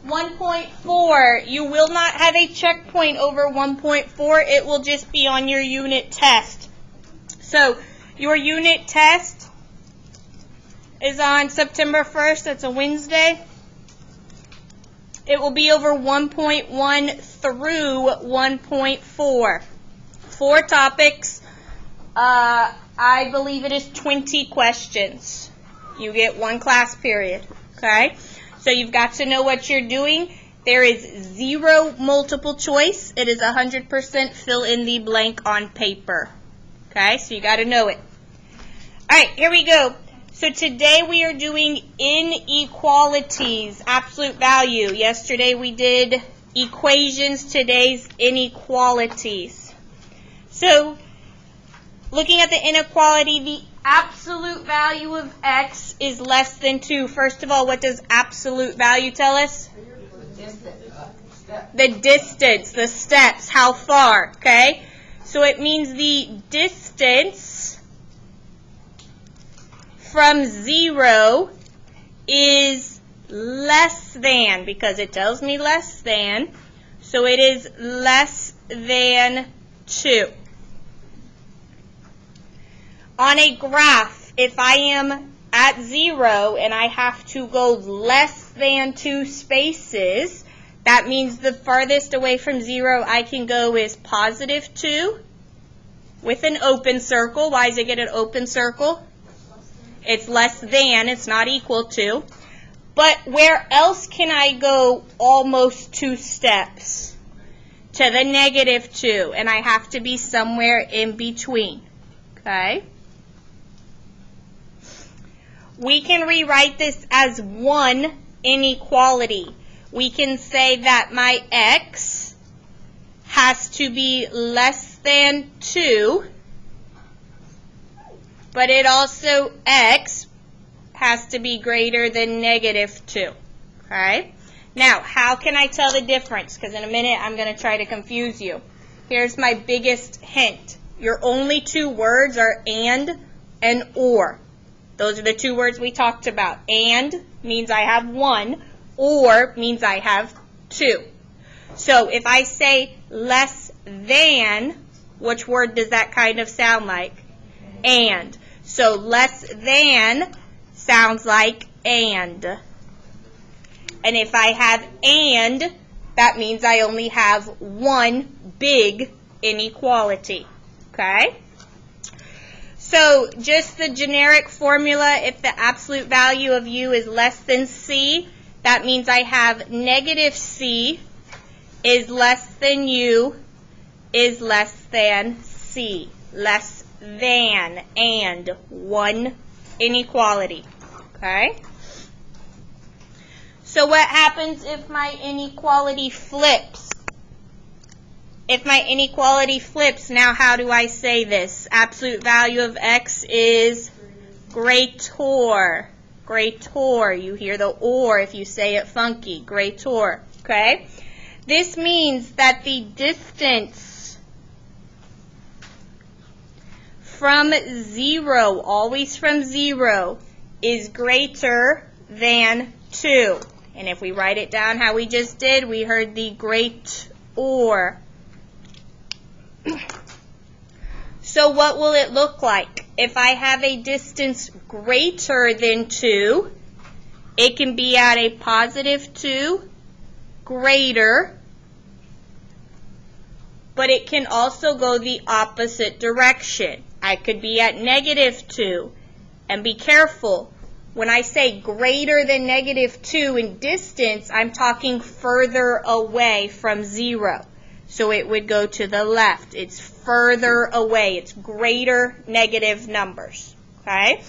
1.4, you will not have a checkpoint over 1.4. It will just be on your unit test. So your unit test is on September 1st. That's a Wednesday. It will be over 1.1 through 1.4. 4 topics. I believe it is 20 questions. You get 1 class period. Okay? So you've got to know what you're doing. There is 0 multiple choice. It is 100% fill in the blank on paper. Okay? So you got to know it. All right, here we go. So today we are doing inequalities, absolute value. Yesterday we did equations, today's inequalities. So looking at the inequality, the absolute value of x is less than 2. First of all, what does absolute value tell us? The distance, the steps, how far, okay? So it means the distance from 0 is less than, because it tells me less than, so it is less than 2. On a graph, if I am at 0 and I have to go less than 2 spaces, that means the farthest away from 0 I can go is positive 2 with an open circle. Why does it get an open circle? It's less than, it's not equal to. But where else can I go almost 2 steps? To the negative 2, and I have to be somewhere in between. Okay? We can rewrite this as one inequality. We can say that my x has to be less than 2, but it also, x has to be greater than negative 2. Okay? Now, how can I tell the difference? Because in a minute I'm going to try to confuse you. Here's my biggest hint. Your only 2 words are and or. Those are the 2 words we talked about. And means I have 1, or means I have 2. So if I say less than, which word does that kind of sound like? And. So less than sounds like and. And if I have and, that means I only have one big inequality. Okay? So just the generic formula, if the absolute value of u is less than c, that means I have negative c is less than u is less than c. Less than and one inequality. Okay? So what happens if my inequality flips? If my inequality flips, now how do I say this? Absolute value of x is greater. Greater. You hear the or if you say it funky. Greater. Okay? This means that the distance from 0, always from 0, is greater than 2. And if we write it down how we just did, we heard the greater. So what will it look like? If I have a distance greater than 2, it can be at a positive 2, greater, but it can also go the opposite direction. I could be at negative 2, and be careful. When I say greater than negative 2 in distance, I'm talking further away from 0. So it would go to the left. It's further away. It's greater negative numbers. Okay?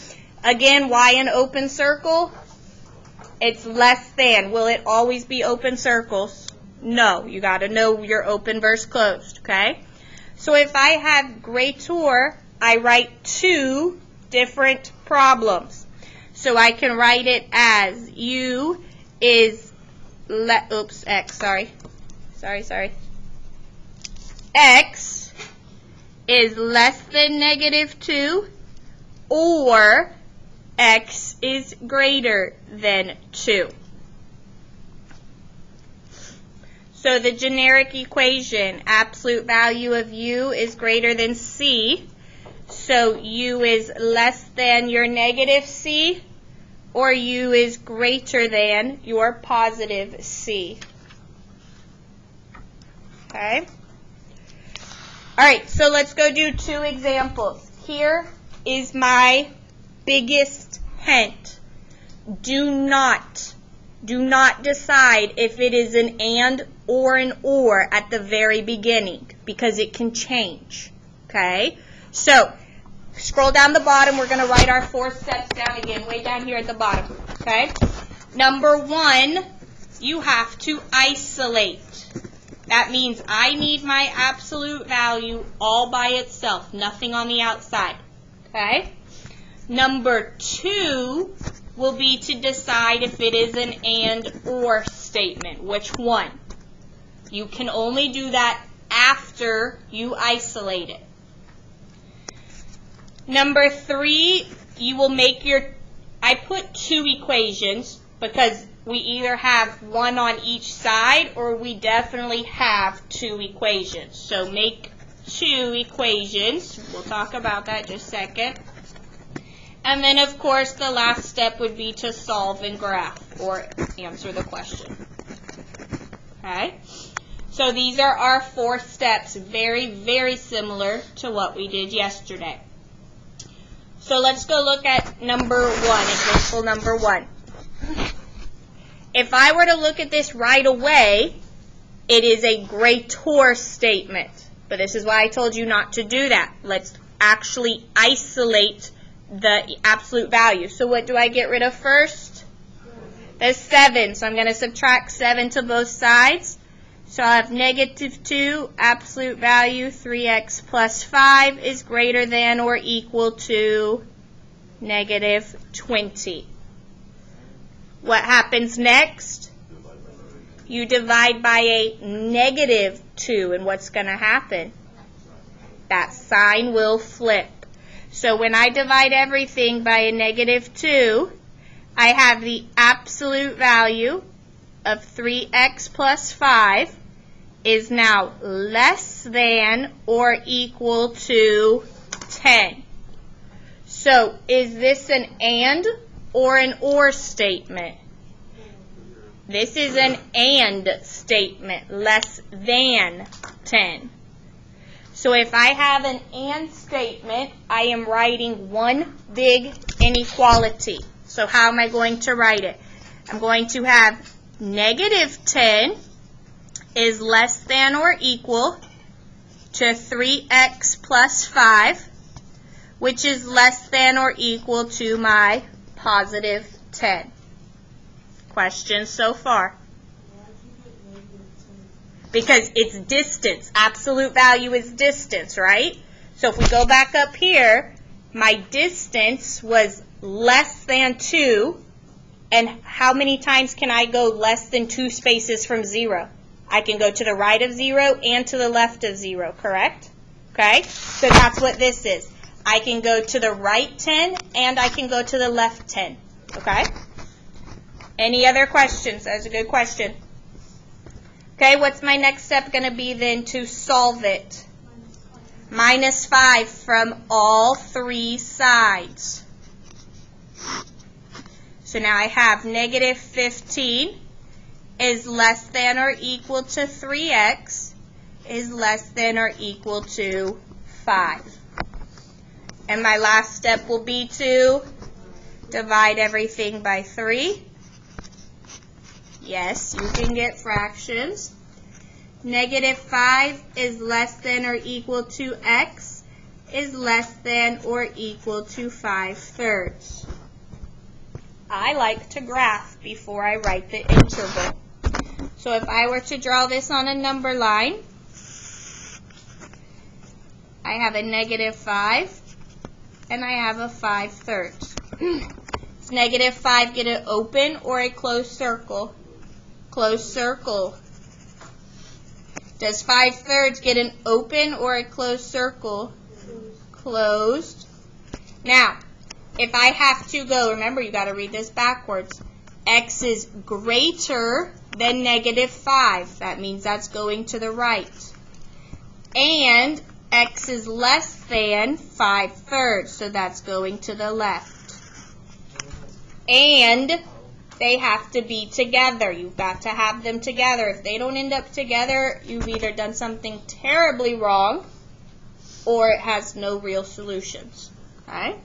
Again, why an open circle? It's less than. Will it always be open circles? No. You got to know your open versus closed. Okay? So if I have greater, I write 2 different problems. So I can write it as u is x, sorry. X is less than negative 2, or x is greater than 2. So the generic equation, absolute value of u is greater than c. So u is less than your negative c, or u is greater than your positive c. Okay? All right, so let's go do 2 examples. Here is my biggest hint. Do not decide if it is an and or an or at the very beginning, because it can change. Okay? So, scroll down the bottom. We're going to write our 4 steps down again, way down here at the bottom. Okay? Number 1, you have to isolate. That means I need my absolute value all by itself, nothing on the outside. Okay? Number 2 will be to decide if it is an and or statement. Which one? You can only do that after you isolate it. Number 3, you will make I put 2 equations because we either have one on each side or we definitely have 2 equations. So make 2 equations. We'll talk about that in just a second. And then, of course, the last step would be to solve and graph or answer the question. Okay? So these are our 4 steps, very, very similar to what we did yesterday. So let's go look at number 1, example number 1. If I were to look at this right away, it is a greater statement. But this is why I told you not to do that. Let's actually isolate the absolute value. So what do I get rid of first? The 7. So I'm going to subtract 7 to both sides. So I have negative 2, absolute value, 3x plus 5 is greater than or equal to negative 20. What happens next? You divide by a negative 2, and what's going to happen? That sign will flip. So when I divide everything by a negative 2, I have the absolute value of 3x plus 5 is now less than or equal to 10. So is this an and or an or statement? This is an and statement, less than 10. So if I have an and statement, I am writing one big inequality. So how am I going to write it? I'm going to have negative 10 is less than or equal to 3x plus 5, which is less than or equal to my positive 10. Questions so far? Because it's distance. Absolute value is distance, right? So if we go back up here, my distance was less than 2. And how many times can I go less than 2 spaces from 0? I can go to the right of 0 and to the left of 0, correct? Okay? So that's what this is. I can go to the right 10 and I can go to the left 10. Okay? Any other questions? That's a good question. Okay, what's my next step going to be then to solve it? Minus 5 from all 3 sides. So now I have negative 15 is less than or equal to 3x is less than or equal to 5. And my last step will be to divide everything by 3. Yes, you can get fractions. Negative 5 is less than or equal to x is less than or equal to 5/3. I like to graph before I write the interval. So if I were to draw this on a number line, I have a negative 5 and I have a 5/3. Does negative 5 get an open or a closed circle? Closed circle. Does 5/3 get an open or a closed circle? Closed. Now, if I have to go, remember you got to read this backwards, X is greater than negative 5. That means that's going to the right. And X is less than 5/3, so that's going to the left. And they have to be together. You've got to have them together. If they don't end up together, you've either done something terribly wrong or it has no real solutions. Okay?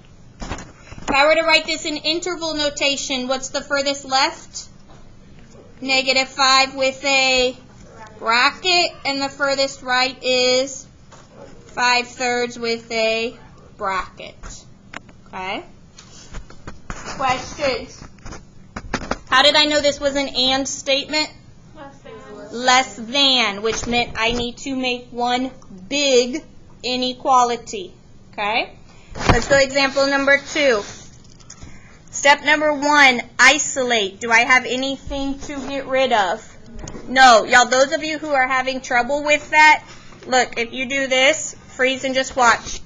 If I were to write this in interval notation, what's the furthest left? Negative 5 with a bracket, and the furthest right is 5/3 with a bracket. Okay? Questions? How did I know this was an and statement? Less than, which meant I need to make one big inequality. Okay? Let's go example number 2. Step number 1, isolate. Do I have anything to get rid of? No. Y'all, those of you who are having trouble with that, look, if you do this, freeze and just watch.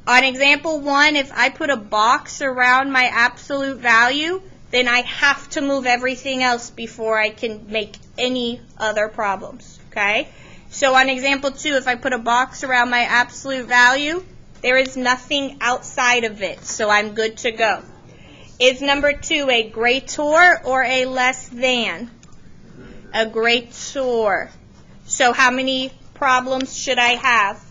On example 1, if I put a box around my absolute value, then I have to move everything else before I can make any other problems. Okay? So on example 2, if I put a box around my absolute value, there is nothing outside of it, so I'm good to go. Is number 2 a greater or a less than? A greater. So how many problems should I have?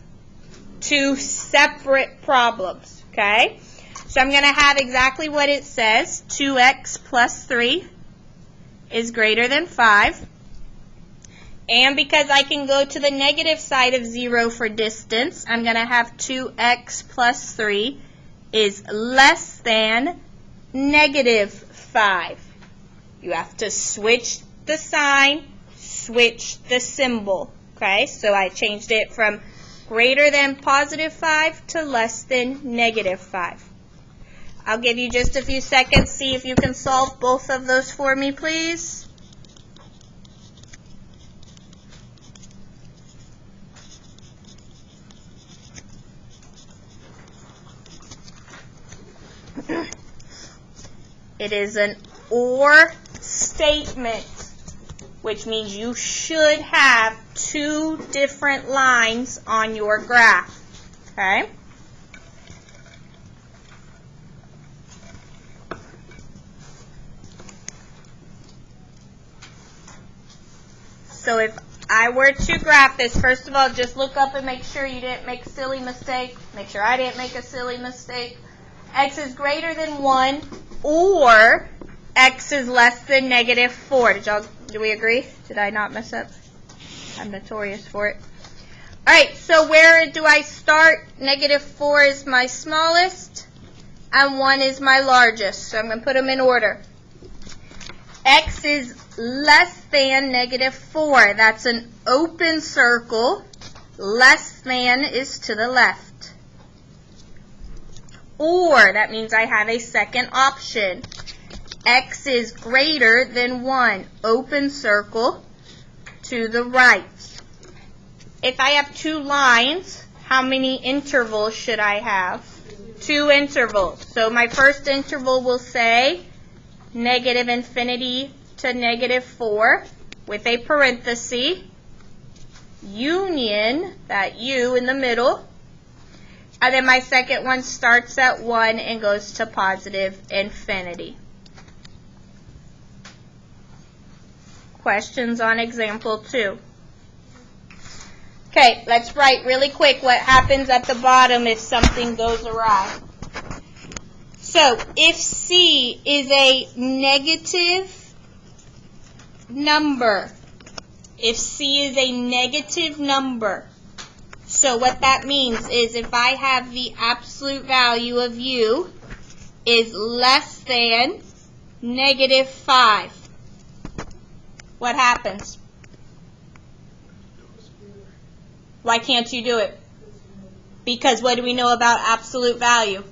2 separate problems, okay? So I'm going to have exactly what it says. 2x plus 3 is greater than 5. And because I can go to the negative side of 0 for distance, I'm going to have 2x plus 3 is less than negative 5. You have to switch the sign, switch the symbol. Okay, so I changed it from greater than positive 5 to less than negative 5. I'll give you just a few seconds. See if you can solve both of those for me, please. It is an or statement, which means you should have 2 different lines on your graph. Okay? So if I were to graph this, first of all, just look up and make sure you didn't make a silly mistake. Make sure I didn't make a silly mistake. X is greater than 1 or X is less than negative 4. Do we agree? Did I not mess up? I'm notorious for it. All right, so where do I start? Negative 4 is my smallest and 1 is my largest. So I'm going to put them in order. X is less than negative 4. That's an open circle. Less than is to the left. Or, that means I have a second option. X is greater than 1. Open circle to the right. If I have 2 lines, how many intervals should I have? 2 intervals. So my first interval will say negative infinity to negative 4 with a parenthesis, union, that U in the middle. And then my second one starts at 1 and goes to positive infinity. Questions on example 2? Okay, let's write really quick what happens at the bottom if something goes awry. So, if C is a negative number, so what that means is if I have the absolute value of U is less than negative 5, what happens? Why can't you do it? Because what do we know about absolute value?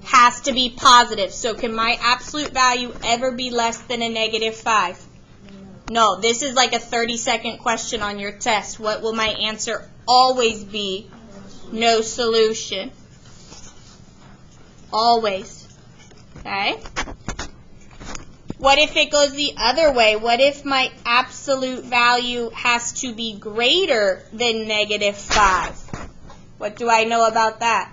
Has to be positive. So can my absolute value ever be less than a negative 5? No, this is like a 30-second question on your test. What will my answer always be? No solution. Always. Okay? What if it goes the other way? What if my absolute value has to be greater than negative 5? What do I know about that?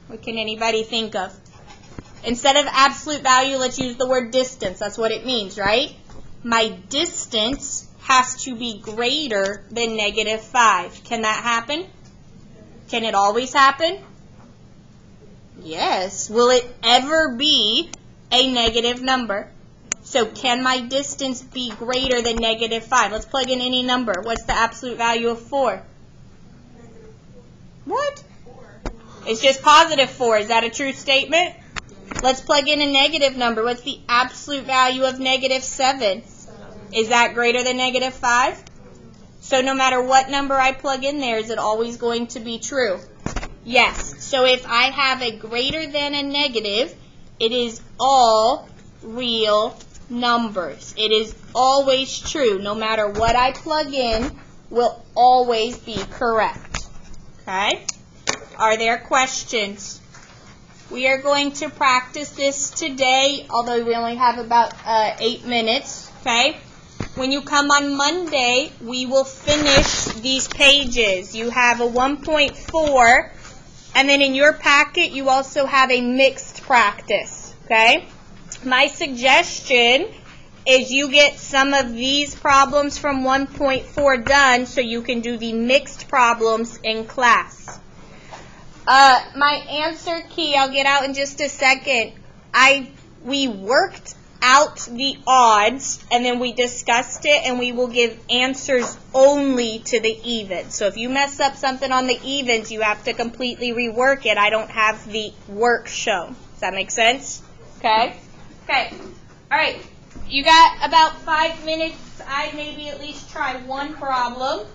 What can anybody think of? Instead of absolute value, let's use the word distance. That's what it means, right? My distance has to be greater than negative 5. Can that happen? Can it always happen? Yes. Will it ever be a negative number? So can my distance be greater than negative 5? Let's plug in any number. What's the absolute value of 4? What? It's just positive 4. Is that a true statement? Let's plug in a negative number. What's the absolute value of negative 7? Is that greater than negative 5? So no matter what number I plug in there, is it always going to be true? Yes. So if I have a greater than a negative, it is all real numbers. It is always true. No matter what I plug in, will always be correct. Okay? Are there questions? We are going to practice this today, although we only have about 8 minutes. Okay? When you come on Monday, we will finish these pages. You have a 1.4, and then in your packet, you also have a mixed practice. Okay? My suggestion is you get some of these problems from 1.4 done so you can do the mixed problems in class. My answer key, I'll get out in just a second. We worked out the odds, and then we discussed it, and we will give answers only to the evens. So if you mess up something on the evens, you have to completely rework it. I don't have the work shown. Does that make sense? Okay? Okay. All right. You got about 5 minutes. I'd maybe at least try one problem.